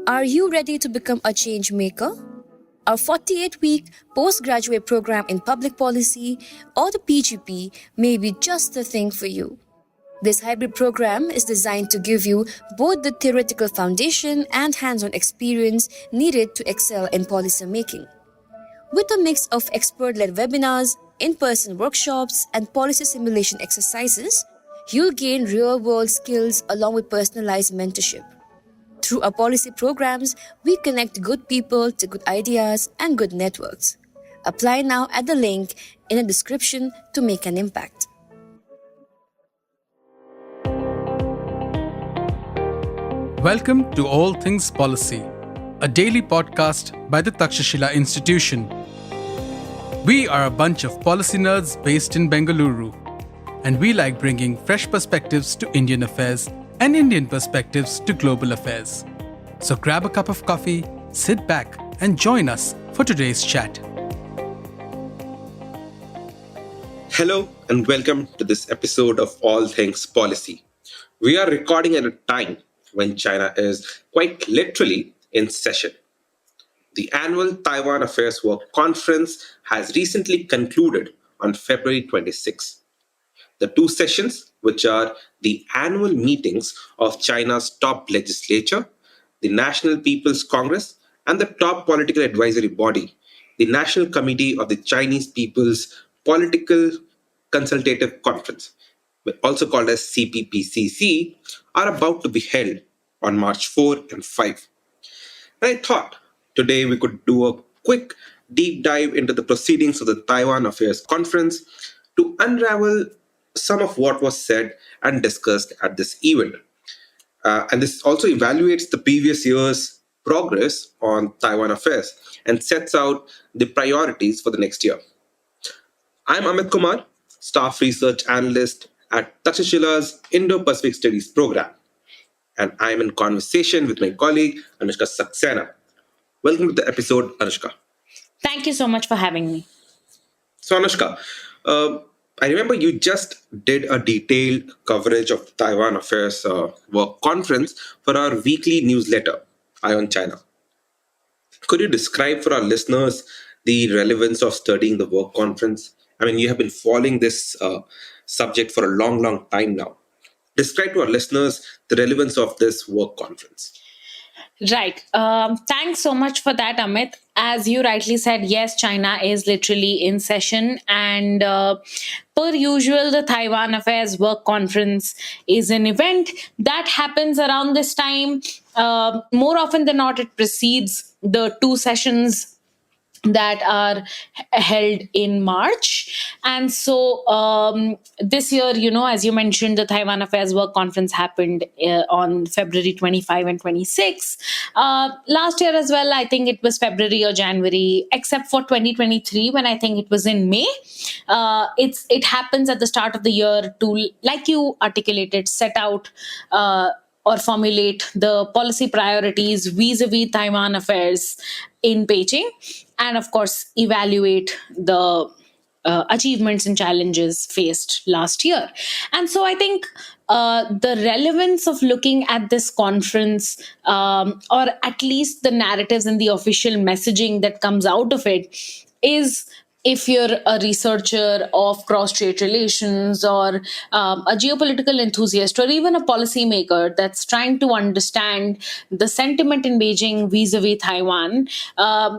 Are you ready to become a change maker? Our 48-week postgraduate program in public policy or the PGP may be just the thing for you. This hybrid program is designed to give you both the theoretical foundation and hands-on experience needed to excel in policy making. With a mix of expert-led webinars, in-person workshops, and policy simulation exercises, you'll gain real-world skills along with personalized mentorship. Through our policy programs, we connect good people to good ideas and good networks. Apply now at the link in the description to make an impact. Welcome to All Things Policy, a daily podcast by the Takshashila Institution. We are a bunch of policy nerds based in Bengaluru, and we like bringing fresh perspectives to Indian affairs and Indian perspectives to global affairs. So grab a cup of coffee, sit back, and join us for today's chat. Hello and welcome to this episode of All Things Policy. We are recording at a time when China is quite literally in session. The annual Taiwan Affairs Work Conference has recently concluded on February 26. The two sessions, which are the annual meetings of China's top legislature, the National People's Congress, and the top political advisory body, the National Committee of the Chinese People's Political Consultative Conference, also called as CPPCC, are about to be held on March 4 and 5. And I thought today we could do a quick deep dive into the proceedings of the Taiwan Affairs Conference to unravel some of what was said and discussed at this event. And this also evaluates the previous year's progress on Taiwan affairs and sets out the priorities for the next year. I'm Amit Kumar, Staff Research Analyst at Takshashila's Indo-Pacific Studies Program. And I'm in conversation with my colleague, Anushka Saxena. Welcome to the episode, Anushka. Thank you so much for having me. So, Anushka, I remember you just did a detailed coverage of the Taiwan Affairs Work Conference for our weekly newsletter, Eye on China. Could you describe for our listeners the relevance of studying the work conference? I mean, you have been following this subject for a long, long time now. Describe to our listeners the relevance of this work conference. Right. Thanks so much for that, Amit. As you rightly said, yes, China is literally in session. And per usual, the Taiwan Affairs Work Conference is an event that happens around this time. More often than not, it precedes the two sessions that are held in March. And so this year, as you mentioned, the Taiwan Affairs Work Conference happened on February 25 and 26. Last year as well, I think it was February or January, except for 2023, when I think it was in May. It happens at the start of the year to, like you articulated, set out or formulate the policy priorities vis-a-vis Taiwan affairs in Beijing, and of course, evaluate the achievements and challenges faced last year. And so I think the relevance of looking at this conference, or at least the narratives and the official messaging that comes out of it, is if you're a researcher of cross-strait relations or a geopolitical enthusiast or even a policymaker that's trying to understand the sentiment in Beijing vis-a-vis Taiwan,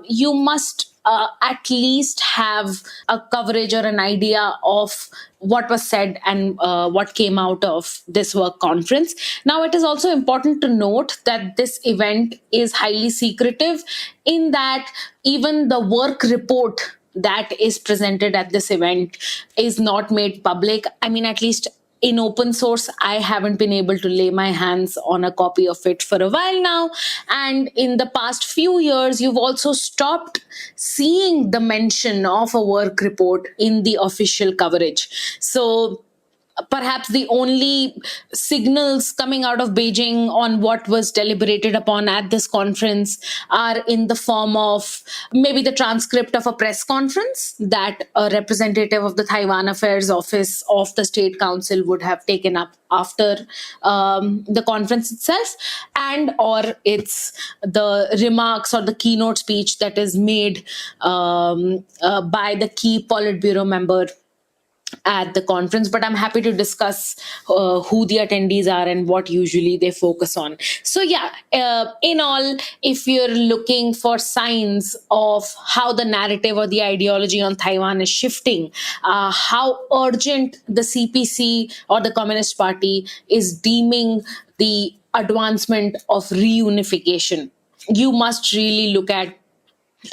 you must at least have a coverage or an idea of what was said and what came out of this work conference. Now, it is also important to note that this event is highly secretive in that even the work report that is presented at this event is not made public. I mean, at least in open source, I haven't been able to lay my hands on a copy of it for a while now. And in the past few years, you've also stopped seeing the mention of a work report in the official coverage. So perhaps the only signals coming out of Beijing on what was deliberated upon at this conference are in the form of maybe the transcript of a press conference that a representative of the Taiwan Affairs Office of the State Council would have taken up after the conference itself, and or it's the remarks or the keynote speech that is made by the key Politburo member at the conference. But I'm happy to discuss who the attendees are and what usually they focus on. So yeah, in all, if you're looking for signs of how the narrative or the ideology on Taiwan is shifting, how urgent the CPC or the Communist Party is deeming the advancement of reunification, you must really look at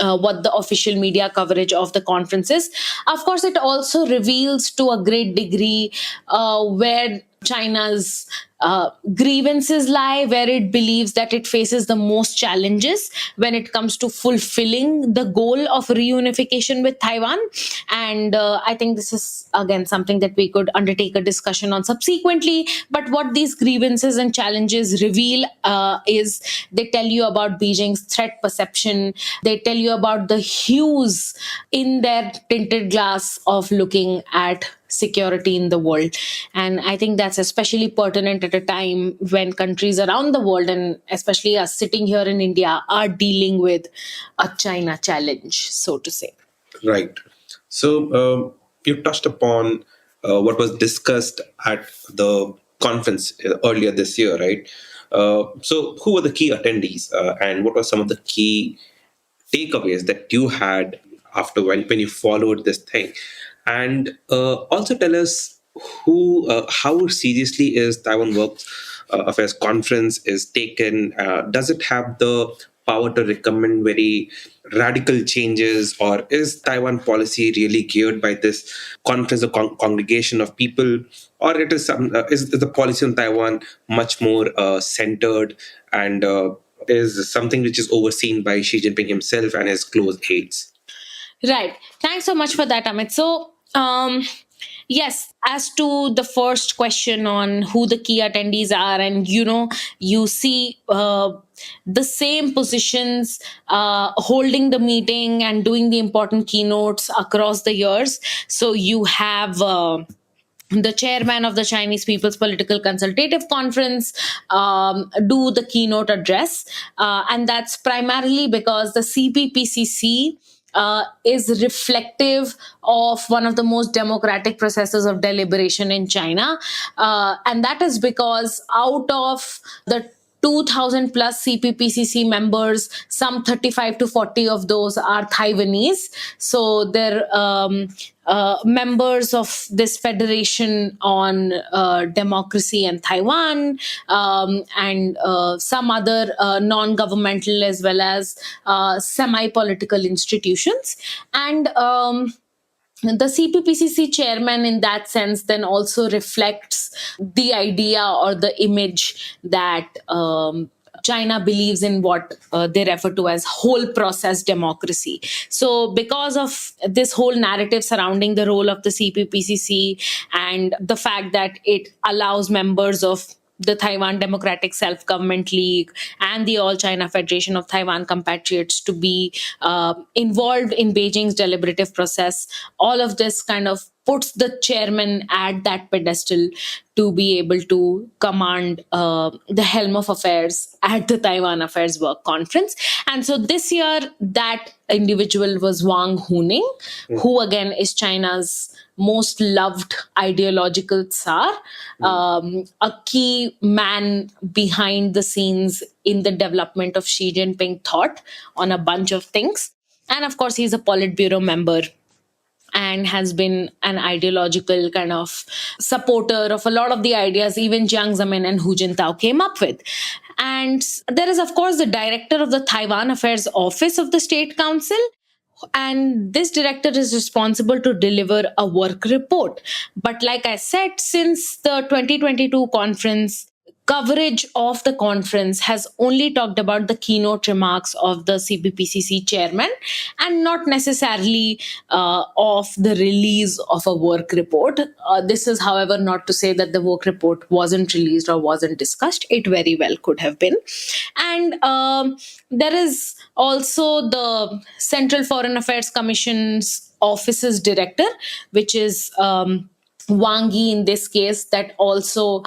what the official media coverage of the conference is. Of course, it also reveals to a great degree where China's grievances lie, where it believes that it faces the most challenges when it comes to fulfilling the goal of reunification with Taiwan. And I think this is, again, something that we could undertake a discussion on subsequently. But what these grievances and challenges reveal is they tell you about Beijing's threat perception. They tell you about the hues in their tinted glass of looking at security in the world. And I think that's especially pertinent at a time when countries around the world, and especially us sitting here in India, are dealing with a China challenge, so to say. Right. So you touched upon what was discussed at the conference earlier this year, right? So who were the key attendees and what were some of the key takeaways that you had after when you followed this thing? And also tell us how seriously is Taiwan Affairs Conference is taken? Does it have the power to recommend very radical changes, or is Taiwan policy really geared by this conference or congregation of people, or it is is the policy on Taiwan much more centered and is something which is overseen by Xi Jinping himself and his close aides? Right. Thanks so much for that, Amit. So, yes, as to the first question on who the key attendees are, and you see the same positions holding the meeting and doing the important keynotes across the years. So you have the chairman of the Chinese People's Political Consultative Conference do the keynote address. And that's primarily because the CPPCC is reflective of one of the most democratic processes of deliberation in China. And that is because out of the 2,000 plus CPPCC members, some 35 to 40 of those are Taiwanese. So they're members of this federation on democracy and Taiwan, and some other non-governmental as well as semi-political institutions. And the CPPCC chairman, in that sense, then also reflects the idea or the image that China believes in what they refer to as whole process democracy. So because of this whole narrative surrounding the role of the CPPCC and the fact that it allows members of the Taiwan Democratic Self-Government League and the All China Federation of Taiwan compatriots to be involved in Beijing's deliberative process, all of this kind of puts the chairman at that pedestal to be able to command the helm of affairs at the Taiwan Affairs Work Conference. And so this year, that individual was Wang Huning, who again is China's most loved ideological tsar, a key man behind the scenes in the development of Xi Jinping thought on a bunch of things. And of course, he's a Politburo member and has been an ideological kind of supporter of a lot of the ideas even Jiang Zemin and Hu Jintao came up with. And there is, of course, the director of the Taiwan Affairs Office of the State Council. And this director is responsible to deliver a work report. But like I said, since the 2022 conference coverage of the conference has only talked about the keynote remarks of the CPPCC chairman and not necessarily of the release of a work report. This is, however, not to say that the work report wasn't released or wasn't discussed. It very well could have been. And there is also the Central Foreign Affairs Commission's office's director, which is Wang Yi in this case, that also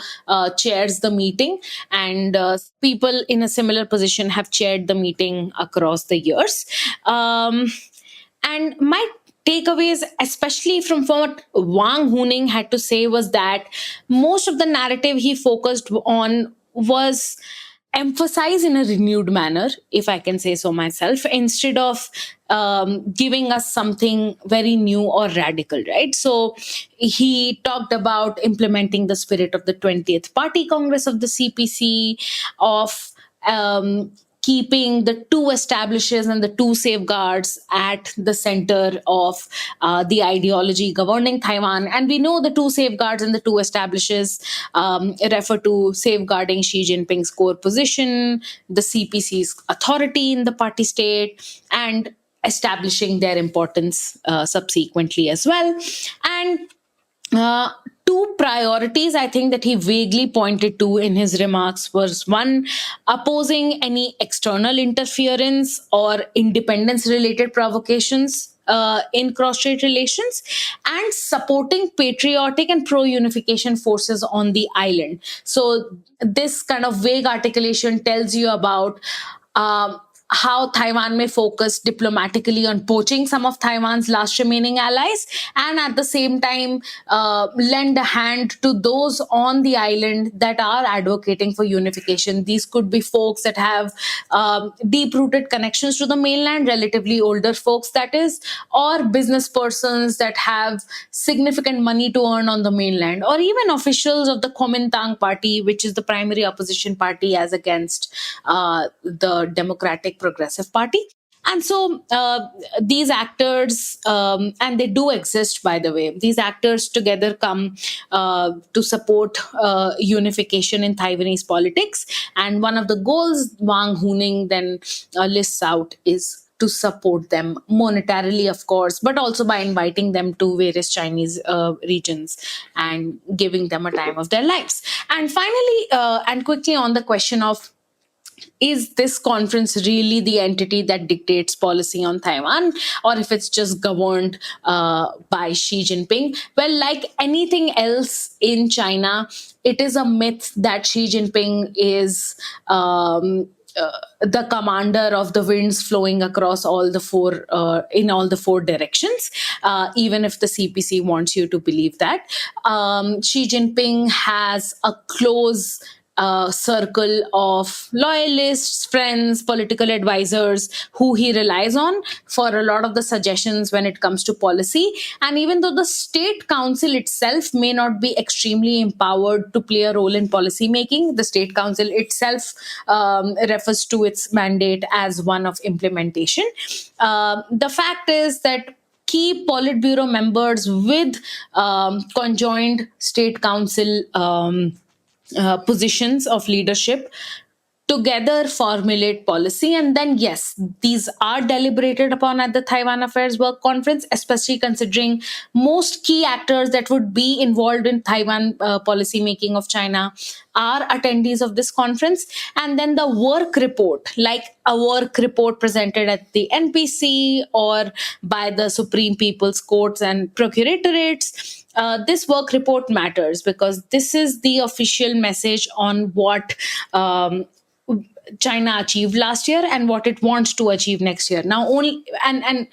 chairs the meeting, and people in a similar position have chaired the meeting across the years. And my takeaways, especially from what Wang Huning had to say, was that most of the narrative he focused on was emphasized in a renewed manner, if I can say so myself, instead of giving us something very new or radical, right? So he talked about implementing the spirit of the 20th Party Congress of the CPC, of keeping the two establishes and the two safeguards at the center of the ideology governing Taiwan. And we know the two safeguards and the two establishes refer to safeguarding Xi Jinping's core position, the CPC's authority in the party state, and establishing their importance subsequently as well. And two priorities I think that he vaguely pointed to in his remarks was, one, opposing any external interference or independence related provocations in cross-strait relations, and supporting patriotic and pro-unification forces on the island. So this kind of vague articulation tells you about how Taiwan may focus diplomatically on poaching some of Taiwan's last remaining allies, and at the same time lend a hand to those on the island that are advocating for unification. These could be folks that have deep-rooted connections to the mainland, relatively older folks that is, or business persons that have significant money to earn on the mainland, or even officials of the Kuomintang party, which is the primary opposition party as against the Democratic Progressive Party. And so these actors, and they do exist, by the way, these actors together come to support unification in Taiwanese politics. And one of the goals Wang Huning then lists out is to support them monetarily, of course, but also by inviting them to various Chinese regions and giving them a time of their lives. And finally, and quickly on the question of, is this conference really the entity that dictates policy on Taiwan, or if it's just governed by Xi Jinping? Well, like anything else in China, it is a myth that Xi Jinping is the commander of the winds flowing across all the four in all the four directions, even if the CPC wants you to believe that. Xi Jinping has a close circle of loyalists, friends, political advisors who he relies on for a lot of the suggestions when it comes to policy. And even though the State Council itself may not be extremely empowered to play a role in policy making, the State Council itself refers to its mandate as one of implementation. The fact is that key Politburo members with conjoined State Council positions of leadership together formulate policy. And then, yes, these are deliberated upon at the Taiwan Affairs Work Conference, especially considering most key actors that would be involved in Taiwan policy making of China are attendees of this conference. And then the work report, like a work report presented at the NPC or by the Supreme People's Courts and Procuratorates, this work report matters because this is the official message on what China achieved last year and what it wants to achieve next year. Now, only and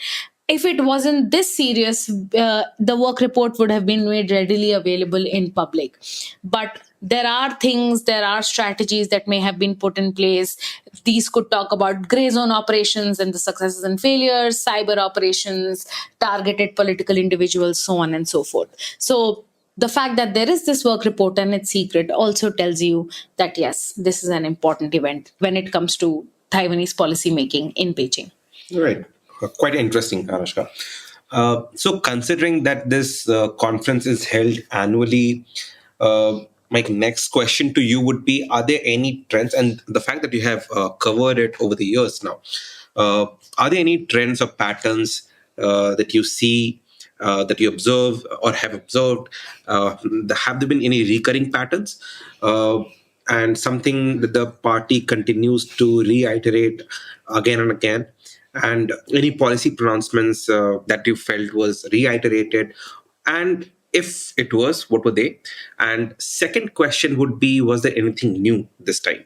if it wasn't this serious, the work report would have been made readily available in public. But there are things, there are strategies that may have been put in place. These could talk about gray zone operations and the successes and failures, cyber operations, targeted political individuals, so on and so forth. So the fact that there is this work report and it's secret also tells you that, yes, this is an important event when it comes to Taiwanese policy making in Beijing. Right. Quite interesting, Anushka. So considering that this conference is held annually, my next question to you would be, are there any trends, and the fact that you have covered it over the years now, uh, are there any trends or patterns that you see, that you observe or have observed? Have there been any recurring patterns, uh, and something that the party continues to reiterate again and again? And any policy pronouncements that you felt was reiterated, and if it was, what were they? And second question would be, was there anything new this time?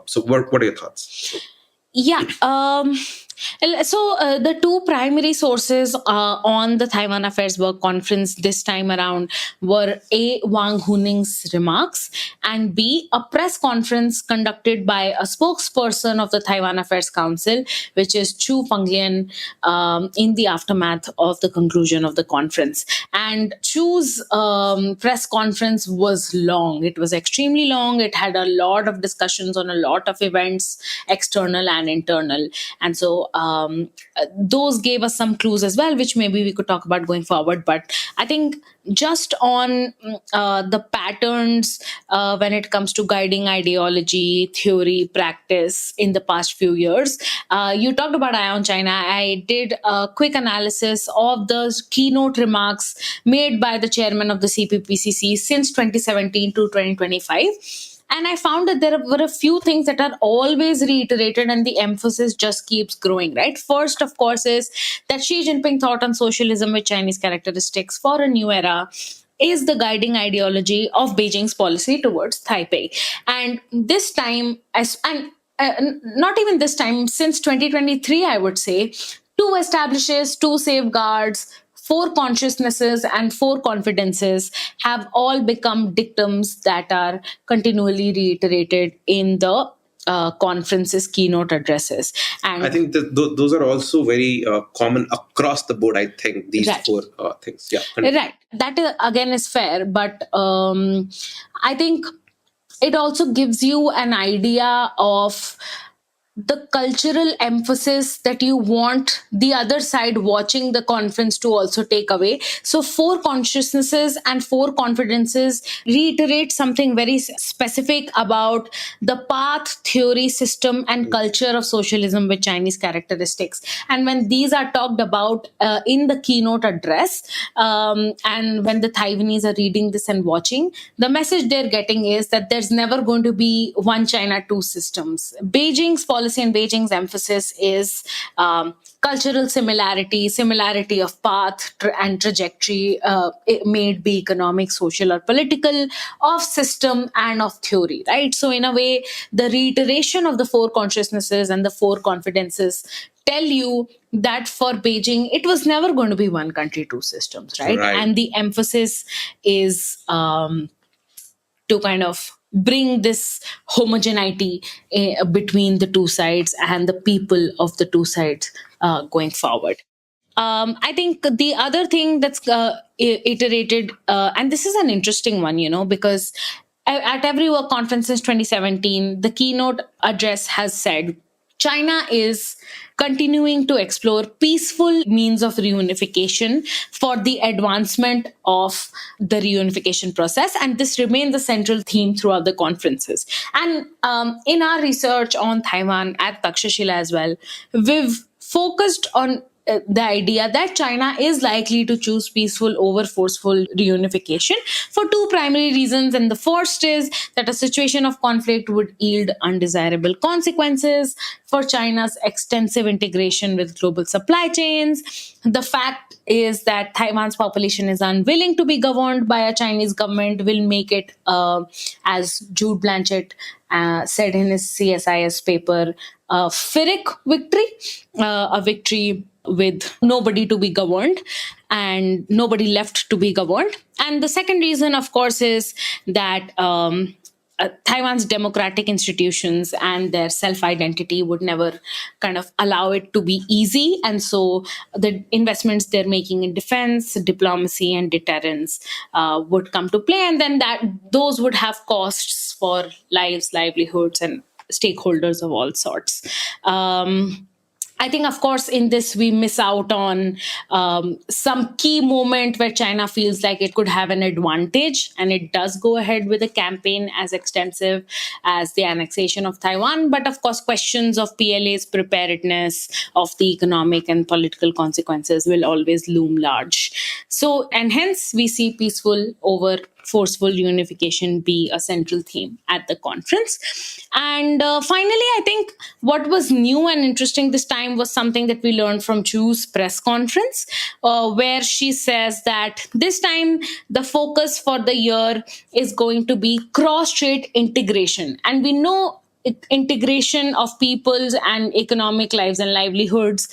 So what are your thoughts? Yeah. So the two primary sources on the Taiwan Affairs Work Conference this time around were A. Wang Huning's remarks, and B. a press conference conducted by a spokesperson of the Taiwan Affairs Council, which is Chu Penglian, in the aftermath of the conclusion of the conference. And Chu's press conference was long. It was extremely long. It had a lot of discussions on a lot of events, external and internal. And so those gave us some clues as well, which maybe we could talk about going forward. But I think just on the patterns when it comes to guiding ideology, theory, practice in the past few years, you talked about Eye on China. I did a quick analysis of the keynote remarks made by the chairman of the CPPCC since 2017 to 2025. And I found that there were a few things that are always reiterated, and the emphasis just keeps growing, right? First, of course, is that Xi Jinping thought on socialism with Chinese characteristics for a new era is the guiding ideology of Beijing's policy towards Taipei. And this time, not even this time, since 2023, I would say, two establishes, two safeguards, four consciousnesses and four confidences have all become dictums that are continually reiterated in the conference's keynote addresses. And I think that those are also very common across the board. I think these right. four things. Yeah, Right. That again is fair, but I think it also gives you an idea of the cultural emphasis that you want the other side watching the conference to also take away. So, four consciousnesses and four confidences reiterate something very specific about the path, theory, system, and culture of socialism with Chinese characteristics. And when these are talked about in the keynote address, and when the Taiwanese are reading this and watching, the message they're getting is that there's never going to be one China, two systems. Beijing's policy and Beijing's emphasis is cultural similarity of path and trajectory, it may it be economic, social, or political, of system and of theory, right? So in a way, the reiteration of the four consciousnesses and the four confidences tell you that for Beijing, it was never going to be one country, two systems, right? And the emphasis is to kind of bring this homogeneity between the two sides and the people of the two sides going forward. I think the other thing that's iterated, and this is an interesting one, because at every work conference since 2017, the keynote address has said China is continuing to explore peaceful means of reunification for the advancement of the reunification process. And this remains a central theme throughout the conferences. And in our research on Taiwan at Takshashila as well, we've focused on the idea that China is likely to choose peaceful over forceful reunification for two primary reasons. And the first is that a situation of conflict would yield undesirable consequences for China's extensive integration with global supply chains. The fact is that Taiwan's population is unwilling to be governed by a Chinese government will make it, as Jude Blanchett said in his CSIS paper, a Pyrrhic victory, a victory with nobody to be governed and nobody left to be governed. And the second reason, of course, is that Taiwan's democratic institutions and their self-identity would never kind of allow it to be easy. And so the investments they're making in defense, diplomacy, and deterrence would come to play. And then those would have costs for lives, livelihoods, and stakeholders of all sorts. I think, of course, in this we miss out on some key moment where China feels like it could have an advantage, and it does go ahead with a campaign as extensive as the annexation of Taiwan. But of course, questions of PLA's preparedness, of the economic and political consequences will always loom large. So, and hence we see peaceful over forceful unification be a central theme at the conference. And finally, I think what was new and interesting this time was something that we learned from Chu's press conference, where she says that this time the focus for the year is going to be cross-strait integration. And we know integration of people's and economic lives and livelihoods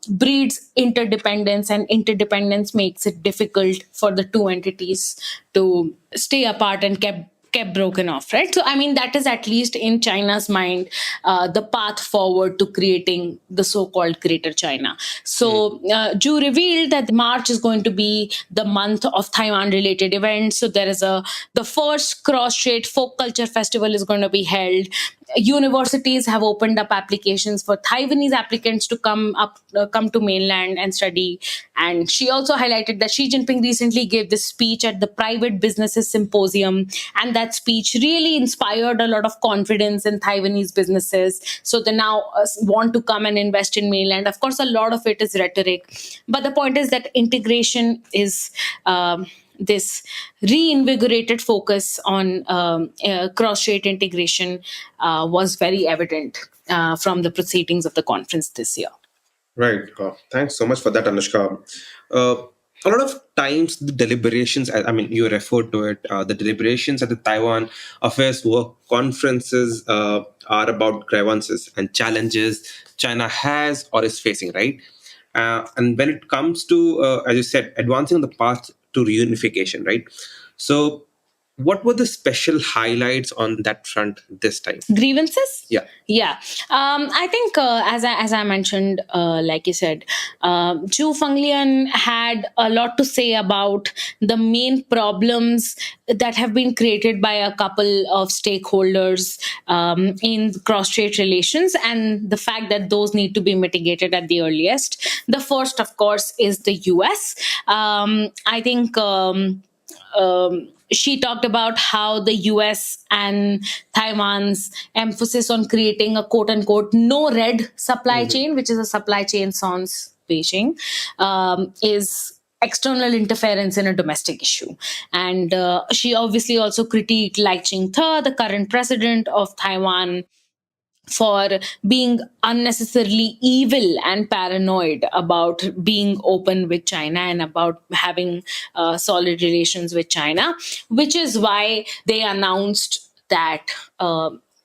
breeds interdependence, and interdependence makes it difficult for the two entities to stay apart and kept broken off, right? So I mean, that is, at least in China's mind, the path forward to creating the so-called Greater China. So Ju revealed that March is going to be the month of Taiwan related events. So there is the first Cross-Strait folk culture festival is going to be held. Universities have opened up applications for Taiwanese applicants to come to mainland and study. And she also highlighted that Xi Jinping recently gave this speech at the Private Businesses Symposium, and that speech really inspired a lot of confidence in Taiwanese businesses. So they now want to come and invest in mainland. Of course, a lot of it is rhetoric, but the point is that integration is this reinvigorated focus on cross-strait integration was very evident from the proceedings of the conference this year. Right. Thanks so much for that, Anushka. A lot of times, the deliberations, I mean, you referred to it, the deliberations at the Taiwan Affairs Work Conferences are about grievances and challenges China has or is facing, right? And when it comes to, as you said, advancing the path to reunification, right? So, what were the special highlights on that front this time? Grievances? Yeah. Yeah. I think, as I mentioned, like you said, Zhu Fenglian had a lot to say about the main problems that have been created by a couple of stakeholders in cross-strait relations, and the fact that those need to be mitigated at the earliest. The first, of course, is the US. I think she talked about how the US and Taiwan's emphasis on creating a quote unquote no red supply chain, which is a supply chain sans Beijing, is external interference in a domestic issue. And she obviously also critiqued Lai Ching-te, the current president of Taiwan, for being unnecessarily evil and paranoid about being open with China and about having solid relations with China, which is why they announced that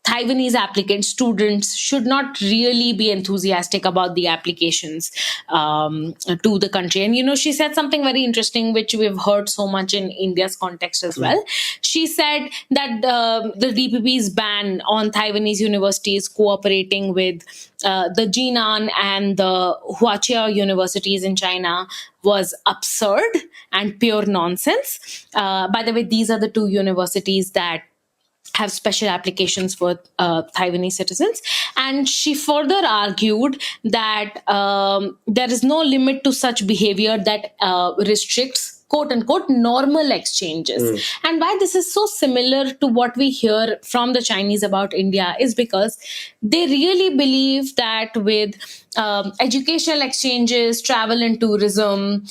Taiwanese applicants, students, should not really be enthusiastic about the applications to the country. And, you know, she said something very interesting, which we've heard so much in India's context as well. She said that the DPP's ban on Taiwanese universities cooperating with the Jinan and the Huaqiao universities in China was absurd and pure nonsense. By the way, these are the two universities that have special applications for Taiwanese citizens. And she further argued that there is no limit to such behavior that restricts quote unquote normal exchanges. And why this is so similar to what we hear from the Chinese about India is because they really believe that with educational exchanges, travel and tourism,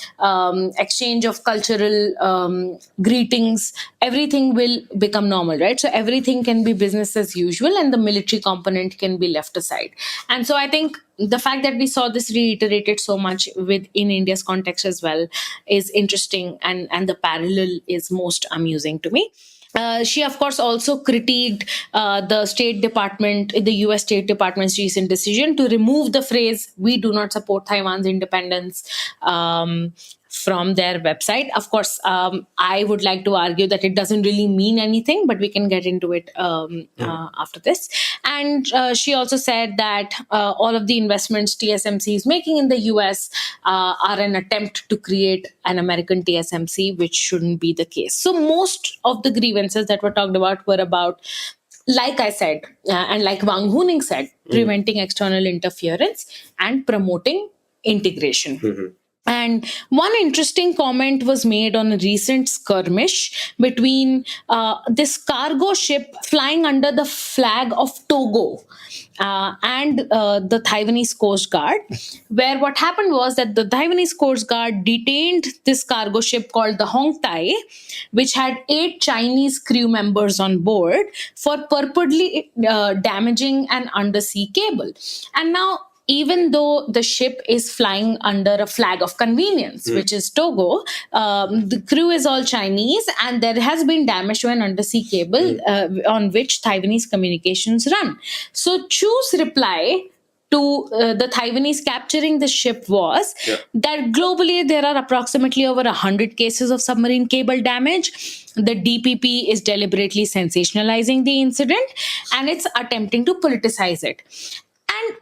exchange of cultural greetings, everything will become normal, right? So everything can be business as usual and the military component can be left aside. And so I think the fact that we saw this reiterated so much in India's context as well is interesting, and the parallel is most amusing to me. She, of course, also critiqued the US State Department's recent decision to remove the phrase, "We do not support Taiwan's independence," from their website. Of course, I would like to argue that it doesn't really mean anything, but we can get into it after this. And she also said that all of the investments TSMC is making in the US are an attempt to create an American TSMC, which shouldn't be the case. So most of the grievances that were talked about were about like I said, and like Wang Huning said, preventing external interference and promoting integration. And one interesting comment was made on a recent skirmish between this cargo ship flying under the flag of Togo and the Taiwanese Coast Guard, where what happened was that the Taiwanese Coast Guard detained this cargo ship called the Hong Tai, which had 8 Chinese crew members on board for purportedly damaging an undersea cable. And now, even though the ship is flying under a flag of convenience, which is Togo, the crew is all Chinese, and there has been damage to an undersea cable on which Taiwanese communications run. So Chu's reply to the Taiwanese capturing the ship was that globally there are approximately over 100 cases of submarine cable damage. The DPP is deliberately sensationalizing the incident and it's attempting to politicize it. And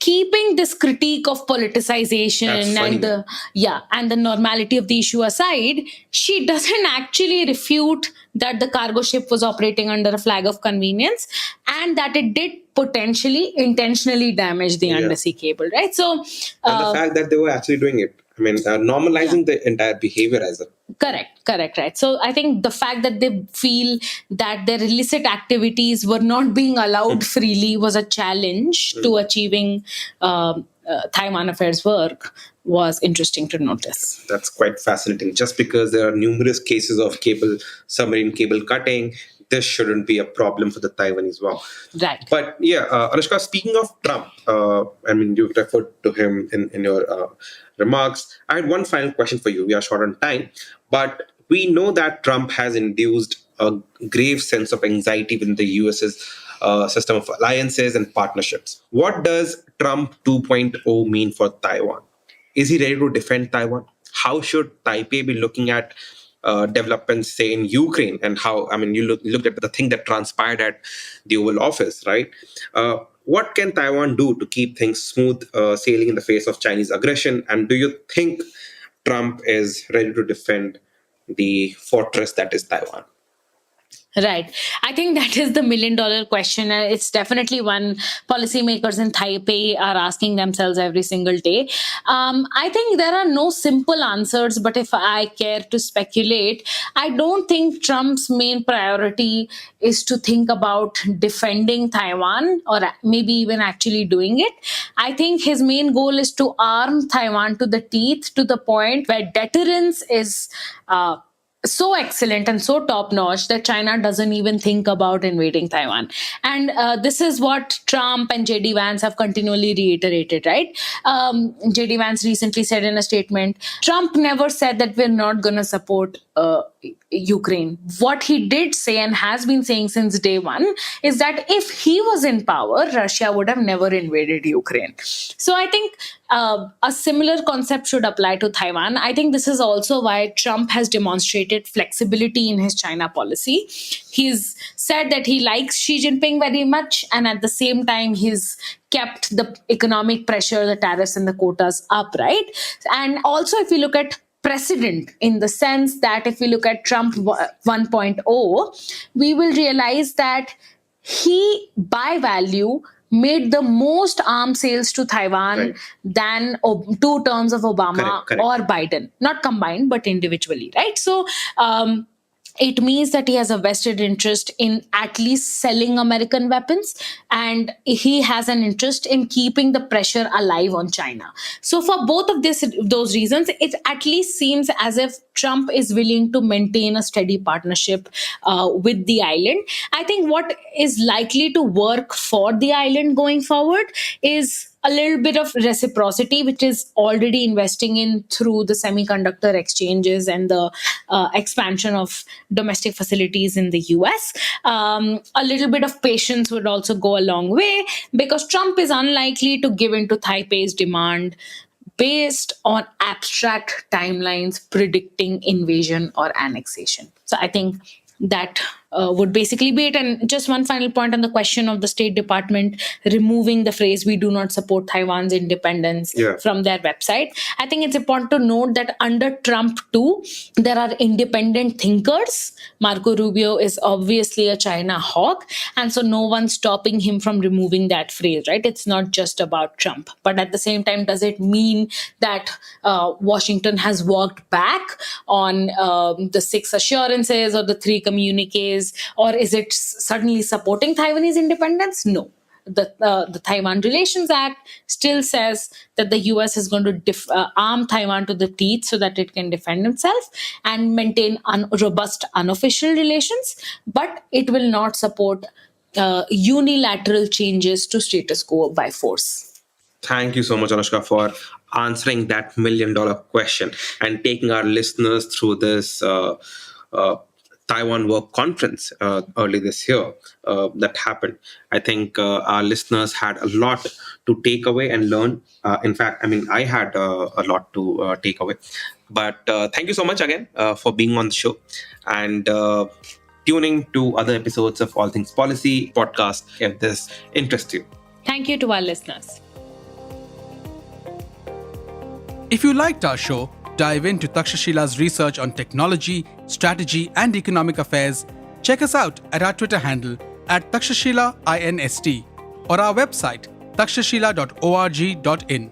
keeping this critique of politicization and the normality of the issue aside, she doesn't actually refute that the cargo ship was operating under a flag of convenience and that it did potentially intentionally damage the undersea cable, right? So and the fact that they were actually doing it, I mean, normalizing the entire behavior as a Correct, right. So I think the fact that they feel that their illicit activities were not being allowed freely was a challenge to achieving Taiwan Affairs work was interesting to notice. That's quite fascinating. Just because there are numerous cases of submarine cable cutting, this shouldn't be a problem for the Taiwanese. Wow. Right. But Anushka, speaking of Trump, I mean, you referred to him in your remarks. I had one final question for you. We are short on time, but we know that Trump has induced a grave sense of anxiety within the US's system of alliances and partnerships. What does Trump 2.0 mean for Taiwan? Is he ready to defend Taiwan? How should Taipei be looking at developments, say, in Ukraine, and how, I mean, you looked at the thing that transpired at the Oval Office, right? What can Taiwan do to keep things smooth sailing in the face of Chinese aggression? And do you think Trump is ready to defend the fortress that is Taiwan? Right. I think that is the $1 million question. And it's definitely one policymakers in Taipei are asking themselves every single day. I think there are no simple answers, but if I care to speculate, I don't think Trump's main priority is to think about defending Taiwan or maybe even actually doing it. I think his main goal is to arm Taiwan to the teeth to the point where deterrence is so excellent and so top notch that China doesn't even think about invading Taiwan. And this is what Trump and JD Vance have continually reiterated, right? JD Vance recently said in a statement, Trump never said that we're not going to support Ukraine. What he did say and has been saying since day one is that if he was in power, Russia would have never invaded Ukraine. So I think a similar concept should apply to Taiwan. I think this is also why Trump has demonstrated flexibility in his China policy. He's said that he likes Xi Jinping very much, and at the same time, he's kept the economic pressure, the tariffs and the quotas up, right? And also, if you look at precedent in the sense that if we look at Trump 1.0, we will realize that he, by value, made the most arms sales to Taiwan than 2 terms of Obama Correct. or Biden, not combined, but individually, right? So, it means that he has a vested interest in at least selling American weapons, and he has an interest in keeping the pressure alive on China. So for both of those reasons, it at least seems as if Trump is willing to maintain a steady partnership with the island. I think what is likely to work for the island going forward is a little bit of reciprocity, which is already investing in through the semiconductor exchanges and the expansion of domestic facilities in the US. A little bit of patience would also go a long way because Trump is unlikely to give in to Taipei's demand based on abstract timelines predicting invasion or annexation. So I think that would basically be it. And just one final point on the question of the State Department removing the phrase "we do not support Taiwan's independence" from their website. I think it's important to note that under Trump too, there are independent thinkers. Marco Rubio is obviously a China hawk, and so no one's stopping him from removing that phrase, right? It's not just about Trump. But at the same time, does it mean that Washington has walked back on the 6 assurances or the 3 communiques, or is it suddenly supporting Taiwanese independence? No. The Taiwan Relations Act still says that the US is going to arm Taiwan to the teeth so that it can defend itself and maintain robust unofficial relations, but it will not support unilateral changes to status quo by force. Thank you so much, Anushka, for answering that $1 million question and taking our listeners through this Taiwan Work Conference early this year that happened. I think our listeners had a lot to take away and learn. In fact, I had a lot to take away. But thank you so much again for being on the show and tuning to other episodes of All Things Policy podcast if this interests you. Thank you to our listeners. If you liked our show, dive into Takshashila's research on technology, strategy, and economic affairs. Check us out at our Twitter handle @TakshashilaINST or our website takshashila.org.in.